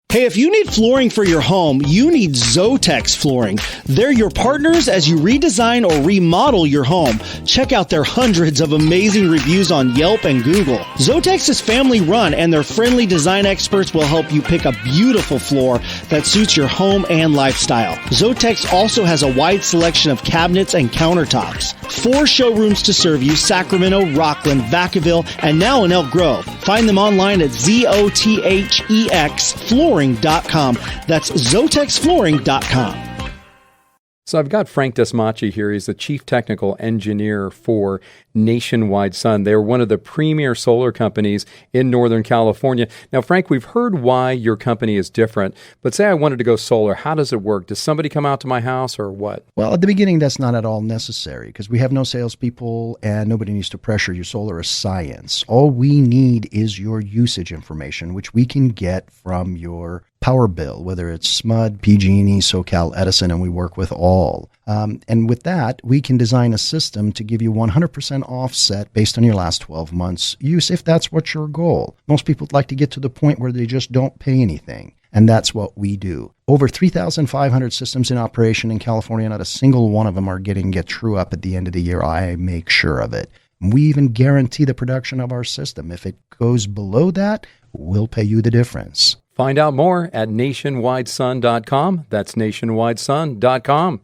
Speaker 2: Hey, if you need flooring for your home, you need Zotex Flooring. They're your partners as you redesign or remodel your home. Check out their hundreds of amazing reviews on Yelp and Google. Zotex is family run, and their friendly design experts will help you pick a beautiful floor that suits your home and lifestyle. Zotex also has a wide selection of cabinets and countertops. 4 showrooms to serve you: Sacramento, Rockland, Vacaville, and now in Elk Grove. Find them online at ZOTHEX Flooring.com. That's ZotexFlooring.com.
Speaker 9: So I've got Frank Desmachi here. He's the Chief Technical Engineer for Nationwide Sun. They're one of the premier solar companies in Northern California. Now, Frank, we've heard why your company is different, but say I wanted to go solar. How does it work? Does somebody come out to my house or what?
Speaker 6: Well, at the beginning, that's not at all necessary because we have no salespeople and nobody needs to pressure you. Solar is science. All we need is your usage information, which we can get from your power bill, whether it's SMUD, PG&E, SoCal Edison, and we work with all. And with that, we can design a system to give you 100% offset based on your last 12 months use, if that's what's your goal. Most people like to get to the point where they just don't pay anything, and that's what we do. Over 3,500 systems in operation in California, not a single one of them are get true up at the end of the year. I make sure of it. We even guarantee the production of our system. If it goes below that, we'll pay you the difference.
Speaker 9: Find out more at nationwidesun.com. That's nationwidesun.com.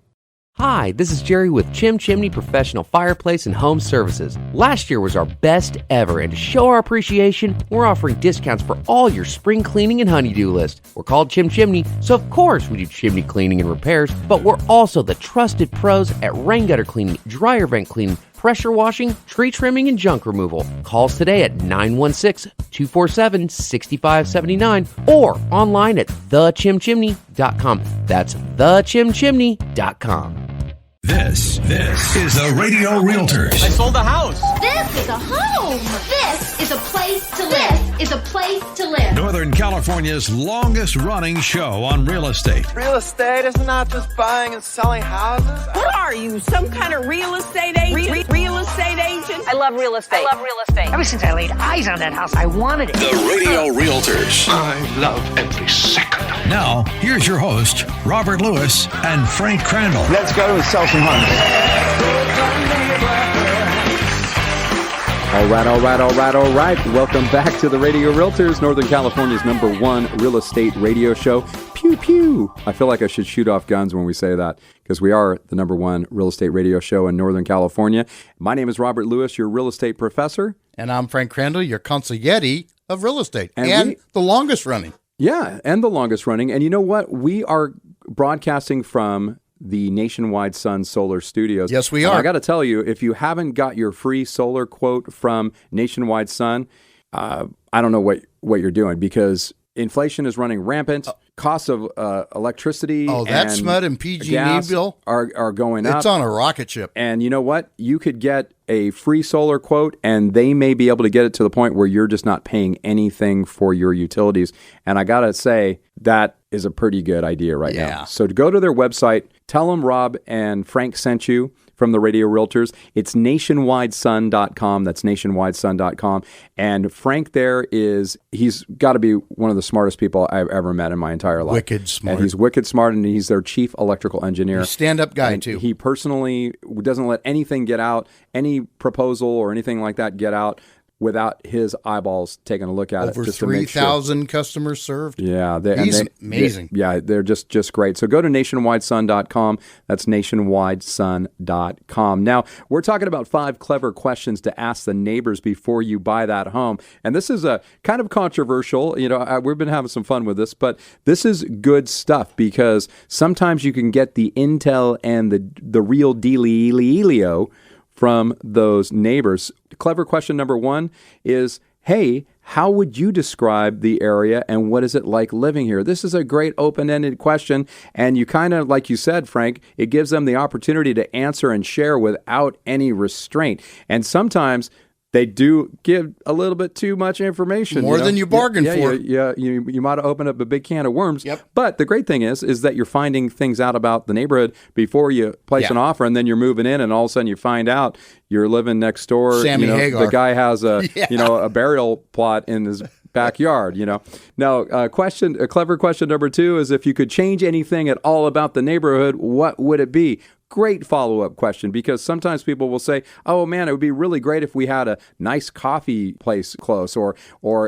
Speaker 11: Hi, this is Jerry with Chim Chimney Professional Fireplace and Home Services. Last year was our best ever, and to show our appreciation, we're offering discounts for all your spring cleaning and honeydew list. We're called Chim Chimney, so of course we do chimney cleaning and repairs, but we're also the trusted pros at rain gutter cleaning, dryer vent cleaning, pressure washing, tree trimming, and junk removal. Call us today at 916-247-6579 or online at thechimchimney.com. That's thechimchimney.com.
Speaker 1: This is the Radio Realtors.
Speaker 4: I sold a house.
Speaker 3: This is a home. This is a place to live. This is a place to live.
Speaker 1: Northern California's longest running show on real estate.
Speaker 4: Real estate is not just buying and selling houses.
Speaker 5: What are you, some kind of real estate agent? Real estate agent?
Speaker 7: I love real estate. Ever since I laid eyes on that house, I wanted it.
Speaker 8: The Radio Realtors. I love every second.
Speaker 1: Now, here's your host, Robert Lewis and Frank Crandall.
Speaker 4: Let's go and sell some homes.
Speaker 9: All right. Welcome back to the Radio Realtors, Northern California's #1 real estate radio show. Pew, pew. I feel like I should shoot off guns when we say that because we are the #1 real estate radio show in Northern California. My name is Robert Lewis, your real estate professor.
Speaker 10: And I'm Frank Crandall, your consigliere of real estate and the longest running.
Speaker 9: Yeah, and the longest running. And you know what? We are broadcasting from the Nationwide Sun Solar Studios.
Speaker 10: Yes, we are.
Speaker 9: And I got to tell you, if you haven't got your free solar quote from Nationwide Sun, I don't know what you're doing because inflation is running rampant. Costs of electricity
Speaker 10: that SMUD and PG&E bill
Speaker 9: are going up.
Speaker 10: It's on a rocket ship.
Speaker 9: And you know what? You could get a free solar quote, and they may be able to get it to the point where you're just not paying anything for your utilities. And I got to say, that is a pretty good idea right now. So to go to their website, tell them Rob and Frank sent you from the Radio Realtors. It's nationwidesun.com. That's nationwidesun.com. And Frank there he's got to be one of the smartest people I've ever met in my entire life.
Speaker 10: Wicked smart.
Speaker 9: And he's wicked smart, and he's their chief electrical engineer.
Speaker 10: He's a stand-up guy,
Speaker 9: and
Speaker 10: too.
Speaker 9: He personally doesn't let anything get out, any proposal or anything like that get out without his eyeballs taking a look at it.
Speaker 10: Over 3,000 customers served.
Speaker 9: Yeah.
Speaker 10: He's amazing.
Speaker 9: They're just great. So go to nationwidesun.com. That's nationwidesun.com. Now, we're talking about 5 clever questions to ask the neighbors before you buy that home. And this is a kind of controversial. We've been having some fun with this, but this is good stuff because sometimes you can get the intel and the real dealio from those neighbors. Clever question number 1 is, hey, how would you describe the area and what is it like living here? This is a great open-ended question, and you kind of, like you said, Frank, it gives them the opportunity to answer and share without any restraint. And sometimes they do give a little bit too much information.
Speaker 10: More than you bargained for.
Speaker 9: Yeah, you might have opened up a big can of worms.
Speaker 10: Yep.
Speaker 9: But the great thing is that you're finding things out about the neighborhood before you place an offer, and then you're moving in, and all of a sudden you find out you're living next door.
Speaker 10: Sammy Hagar.
Speaker 9: The guy has a a burial plot in his backyard. Now, a clever question number 2 is, if you could change anything at all about the neighborhood, what would it be? great follow-up question, because sometimes people will say, oh man, it would be really great if we had a nice coffee place close, or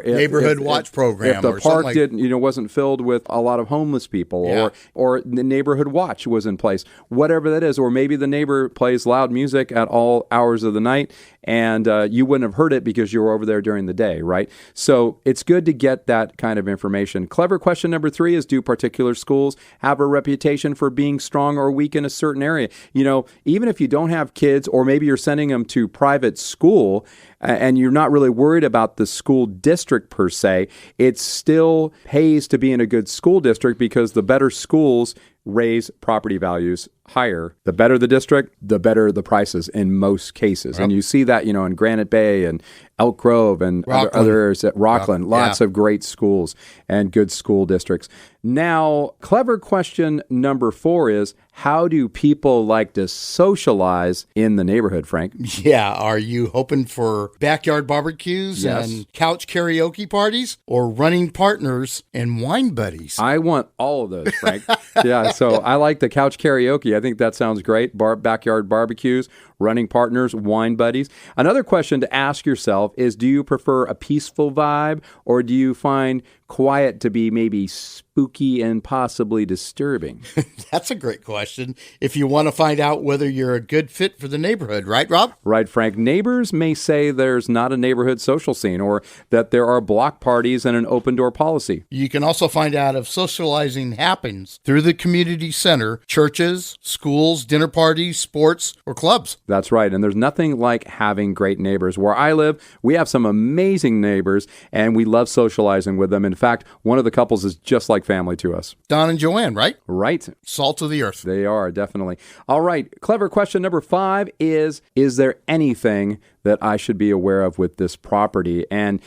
Speaker 9: if,
Speaker 10: neighborhood watch program,
Speaker 9: if the
Speaker 10: or
Speaker 9: park
Speaker 10: like...
Speaker 9: wasn't filled with a lot of homeless people, or the neighborhood watch was in place, whatever that is. Or maybe the neighbor plays loud music at all hours of the night, and you wouldn't have heard it because you were over there during the day, right? So it's good to get that kind of information. Clever question number 3 is, do particular schools have a reputation for being strong or weak in a certain area? Even if you don't have kids, or maybe you're sending them to private school, and you're not really worried about the school district per se, it still pays to be in a good school district, because the better schools raise property values higher. The better the district, the better the prices in most cases. Yep. And you see that, in Granite Bay and Elk Grove and other areas at Rockland. Lots of great schools and good school districts. Now, clever question number 4 is, how do people like to socialize in the neighborhood, Frank?
Speaker 10: Yeah, are you hoping for backyard barbecues and couch karaoke parties, or running partners and wine buddies?
Speaker 9: I want all of those, Frank. So I like the couch karaoke. I think that sounds great. Backyard barbecues, running partners, wine buddies. Another question to ask yourself is, do you prefer a peaceful vibe, or do you find quiet to be maybe spooky and possibly disturbing?
Speaker 10: That's a great question. If you want to find out whether you're a good fit for the neighborhood, right, Rob?
Speaker 9: Right, Frank. Neighbors may say there's not a neighborhood social scene, or that there are block parties and an open door policy.
Speaker 10: You can also find out if socializing happens through the community center, churches, schools, dinner parties, sports, or clubs.
Speaker 9: That's right. And there's nothing like having great neighbors. Where I live, we have some amazing neighbors, and we love socializing with them. In fact, one of the couples is just like family to us.
Speaker 10: Don and Joanne, right?
Speaker 9: Right.
Speaker 10: Salt of the earth.
Speaker 9: They are, definitely. All right. Clever question number 5 is there anything that I should be aware of with this property? And,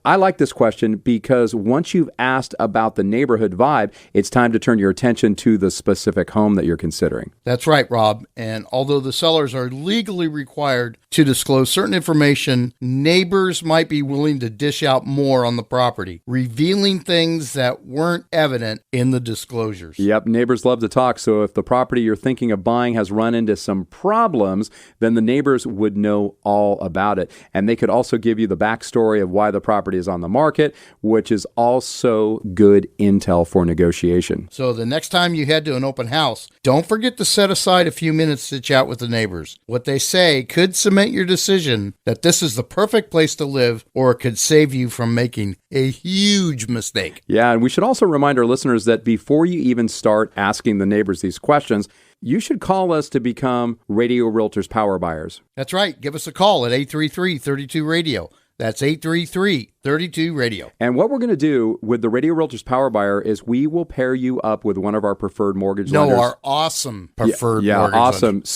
Speaker 9: I like this question because once you've asked about the neighborhood vibe, it's time to turn your attention to the specific home that you're considering.
Speaker 10: That's right, Rob. And although the sellers are legally required to disclose certain information, neighbors might be willing to dish out more on the property, revealing things that weren't evident in the disclosures.
Speaker 9: Yep, neighbors love to talk. So if the property you're thinking of buying has run into some problems, then the neighbors would know all about it. And they could also give you the backstory of why the property is on the market, which is also good intel for negotiation.
Speaker 10: So the next time you head to an open house, don't forget to set aside a few minutes to chat with the neighbors. What they say could cement your decision that this is the perfect place to live, or it could save you from making a huge mistake.
Speaker 9: Yeah, and we should also remind our listeners that before you even start asking the neighbors these questions, you should call us to become Radio Realtors Power Buyers.
Speaker 10: That's right. Give us a call at 833-32-RADIO. That's 833-32-RADIO.
Speaker 9: And what we're going to do with the Radio Realtors Power Buyer is we will pair you up with one of our preferred mortgage lenders.
Speaker 10: No, our awesome preferred mortgage
Speaker 9: awesome,
Speaker 10: lenders.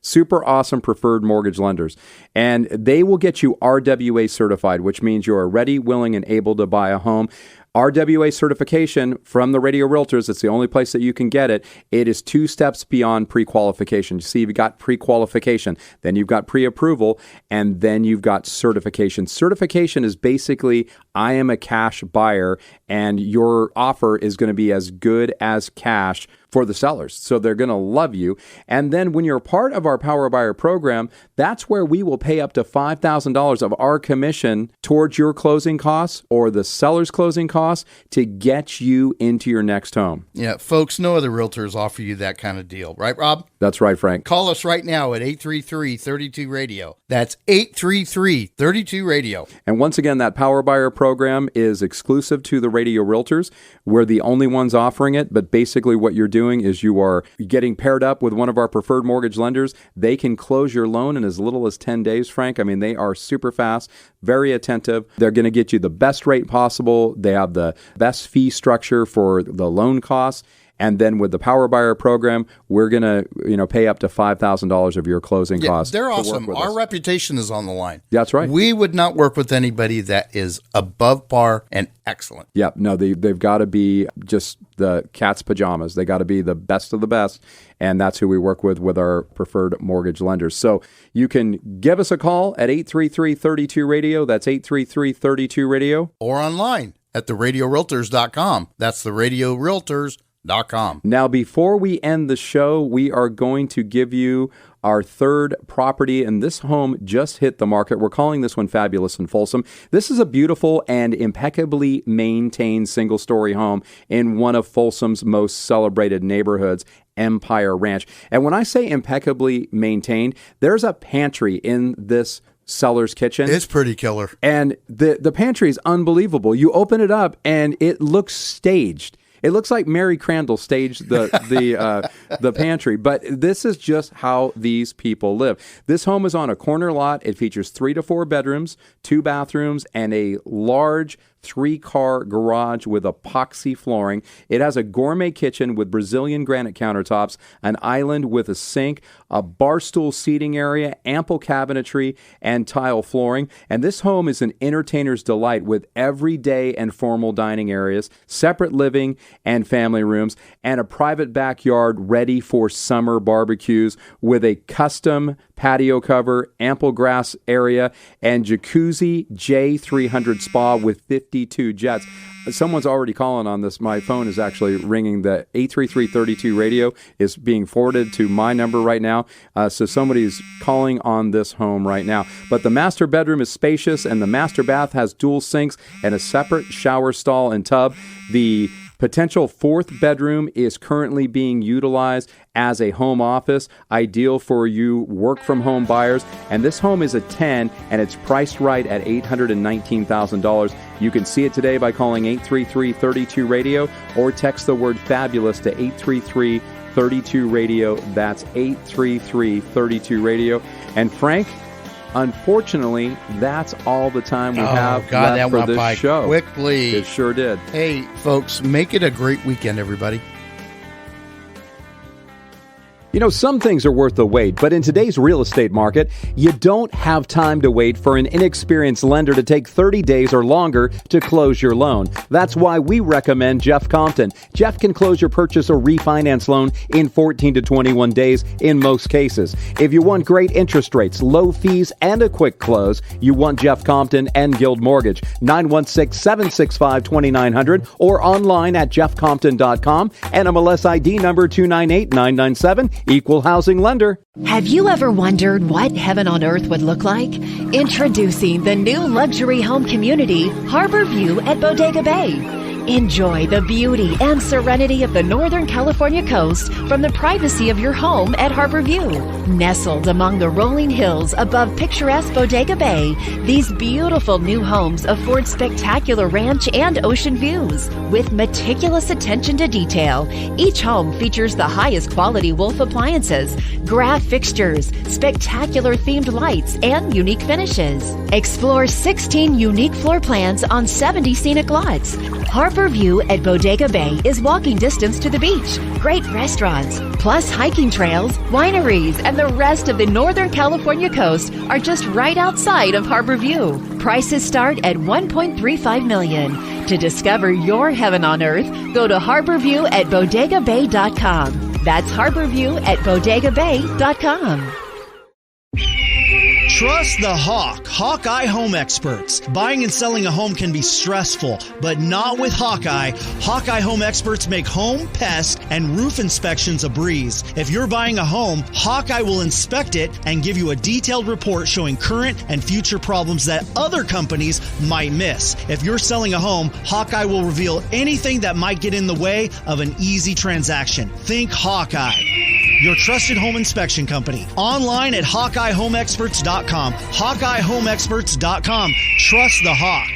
Speaker 10: Super awesome preferred mortgage lenders. And they will get you RWA certified, which means you're ready, willing, and able to buy a home. RWA certification from the Radio Realtors, it's the only place that you can get it. It is 2 steps beyond pre-qualification. You see, you've got pre-qualification, then you've got pre-approval, and then you've got certification. Certification is basically, I am a cash buyer, and your offer is going to be as good as cash for the sellers. So they're going to love you. And then when you're part of our Power Buyer program, that's where we will pay up to $5,000 of our commission towards your closing costs or the seller's closing costs to get you into your next home. Yeah, folks, no other realtors offer you that kind of deal. Right, Rob?
Speaker 9: That's right, Frank.
Speaker 10: Call us right now at 833-32-RADIO. That's 833-32-RADIO.
Speaker 9: And once again, that Power Buyer program is exclusive to the Radio Realtors. We're the only ones offering it, but basically what you're doing is you are getting paired up with one of our preferred mortgage lenders. They can close your loan in as little as 10 days, Frank. I mean, they are super fast, very attentive. They're going to get you the best rate possible. They have the best fee structure for the loan costs. And then with the Power Buyer program, we're going to, pay up to $5,000 of your closing costs.
Speaker 10: They're awesome. Our reputation is on the line.
Speaker 9: That's right.
Speaker 10: We would not work with anybody that is above par and excellent.
Speaker 9: Yeah, no, they've got to be just the cat's pajamas. They got to be the best of the best. And that's who we work with our preferred mortgage lenders. So you can give us a call at 833-32-RADIO. That's 833-32-RADIO.
Speaker 10: Or online at theradiorealtors.com. That's theradiorealtors.com. HomeAndLife.com.
Speaker 9: Now, before we end the show, we are going to give you our third property, and this home just hit the market. We're calling this one Fabulous and Folsom. This is a beautiful and impeccably maintained single-story home in one of Folsom's most celebrated neighborhoods, Empire Ranch. And when I say impeccably maintained, there's a pantry in this seller's kitchen.
Speaker 10: It's pretty killer.
Speaker 9: And the pantry is unbelievable. You open it up, and it looks staged. It looks like Mary Crandall staged the pantry, but this is just how these people live. This home is on a corner lot. It features 3 to 4 bedrooms, 2 bathrooms, and a large 3-car garage with epoxy flooring. It has a gourmet kitchen with Brazilian granite countertops, an island with a sink, a bar stool seating area, ample cabinetry, and tile flooring. And this home is an entertainer's delight with everyday and formal dining areas, separate living and family rooms, and a private backyard ready for summer barbecues with a custom patio cover, ample grass area, and jacuzzi J300 spa with 52 jets. Someone's already calling on this. My phone is actually ringing. The 833-32 radio is being forwarded to my number right now. So somebody's calling on this home right now. But the master bedroom is spacious, and the master bath has dual sinks and a separate shower stall and tub. The potential 4th bedroom is currently being utilized as a home office, ideal for you work-from-home buyers. And this home is a 10, and it's priced right at $819,000. You can see it today by calling 833-32-RADIO or text the word FABULOUS to 833-32-RADIO. That's 833-32-RADIO. And Frank, unfortunately, that's all the time we have left for this show.
Speaker 10: Quickly.
Speaker 9: It sure did.
Speaker 10: Hey, folks, make it a great weekend, everybody.
Speaker 9: You know, some things are worth the wait, but in today's real estate market, you don't have time to wait for an inexperienced lender to take 30 days or longer to close your loan. That's why we recommend Jeff Compton. Jeff can close your purchase or refinance loan in 14 to 21 days in most cases. If you want great interest rates, low fees, and a quick close, you want Jeff Compton and Guild Mortgage. 916-765-2900 or online at jeffcompton.com and MLS ID number 298997. Equal housing lender.
Speaker 12: Have you ever wondered what heaven on earth would look like? Introducing the new luxury home community, Harbor View at Bodega Bay. Enjoy the beauty and serenity of the Northern California coast from the privacy of your home at Harbor View. Nestled among the rolling hills above picturesque Bodega Bay, these beautiful new homes afford spectacular ranch and ocean views. With meticulous attention to detail, each home features the highest quality Wolf appliances, graph fixtures, spectacular themed lights, and unique finishes. Explore 16 unique floor plans on 70 scenic lots. Harbor View at Bodega Bay is walking distance to the beach, great restaurants, plus hiking trails, wineries, and the rest of the Northern California coast are just right outside of Harbor View. Prices start at $1.35 million. To discover your heaven on earth, go to harborview at bodegabay.com. That's harborview at bodegabay.com.
Speaker 2: Trust the Hawk, Hawkeye Home Experts. Buying and selling a home can be stressful, but not with Hawkeye. Hawkeye Home Experts make home, pest, and roof inspections a breeze. If you're buying a home, Hawkeye will inspect it and give you a detailed report showing current and future problems that other companies might miss. If you're selling a home, Hawkeye will reveal anything that might get in the way of an easy transaction. Think Hawkeye, your trusted home inspection company. Online at HawkeyeHomeExperts.com. HawkeyeHomeExperts.com. Trust the Hawk.